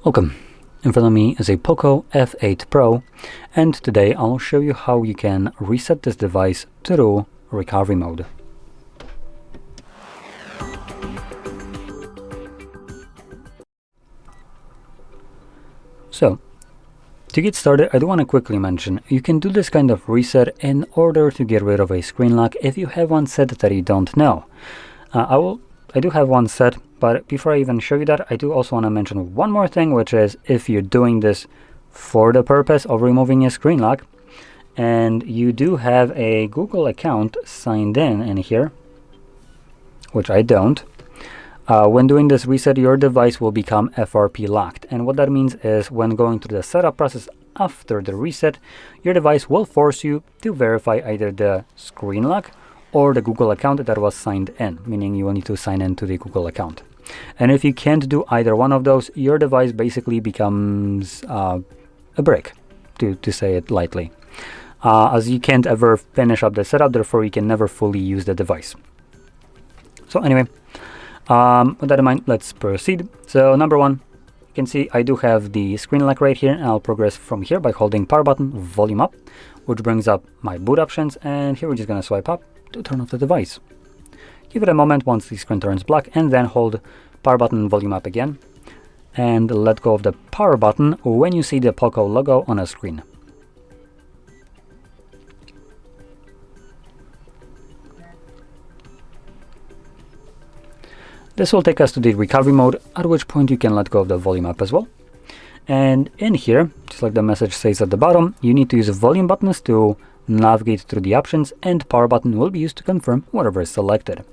Welcome. In front of me is a POCO F8 Pro, and today I'll show you how you can reset this device through recovery mode. So, to get started, I do want to quickly mention you can do this kind of reset in order to get rid of a screen lock if you have one set that you don't know. I do have one set, but before I even show you that, I do also want to mention one more thing, which is if you're doing this for the purpose of removing a screen lock and you do have a Google account signed in here, which I don't, when doing this reset, your device will become FRP locked. And what that means is when going through the setup process after the reset, your device will force you to verify either the screen lock or the Google account that was signed in, meaning you will need to sign in to the Google account. And if you can't do either one of those, your device basically becomes a brick, to say it lightly, as you can't ever finish up the setup, therefore you can never fully use the device. So anyway, with that in mind, let's proceed. So number one, you can see I do have the screen lock right here, and I'll progress from here by holding power button, volume up, which brings up my boot options, and here we're just going to swipe up to turn off the device. Give it a moment once the screen turns black, and then hold power button, volume up again, and let go of the power button when you see the POCO logo on a screen. This will take us to the recovery mode, at which point you can let go of the volume up as well. And in here, just like the message says at the bottom, you need to use volume buttons to navigate through the options, and power button will be used to confirm whatever is selected.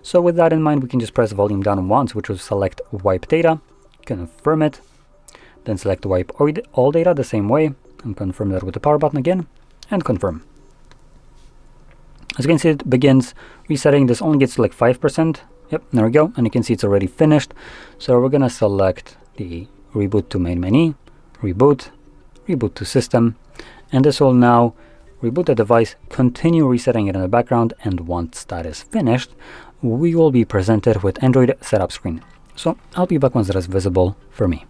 So with that in mind, we can just press volume down once, which will select wipe data, confirm it, then select wipe all data the same way, and confirm that with the power button again, and confirm. As you can see, it begins resetting. This only gets to like 5%. Yep, there we go, and you can see it's already finished. So we're gonna select the reboot to main menu, reboot to system, and this will now reboot the device, continue resetting it in the background, and once that is finished, we will be presented with Android setup screen. So I'll be back once that is visible for me.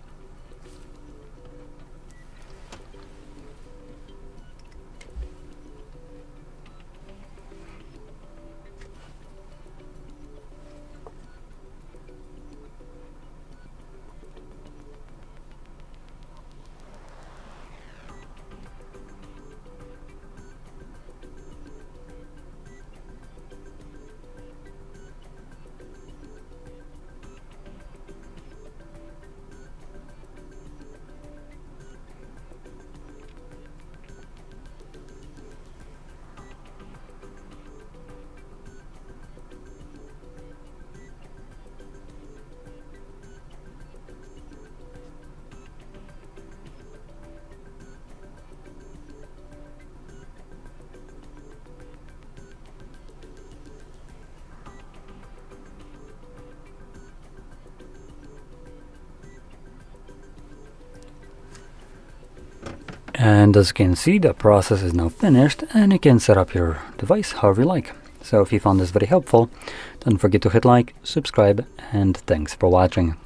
And as you can see, the process is now finished, and you can set up your device however you like. So if you found this very helpful, don't forget to hit like, subscribe, and thanks for watching.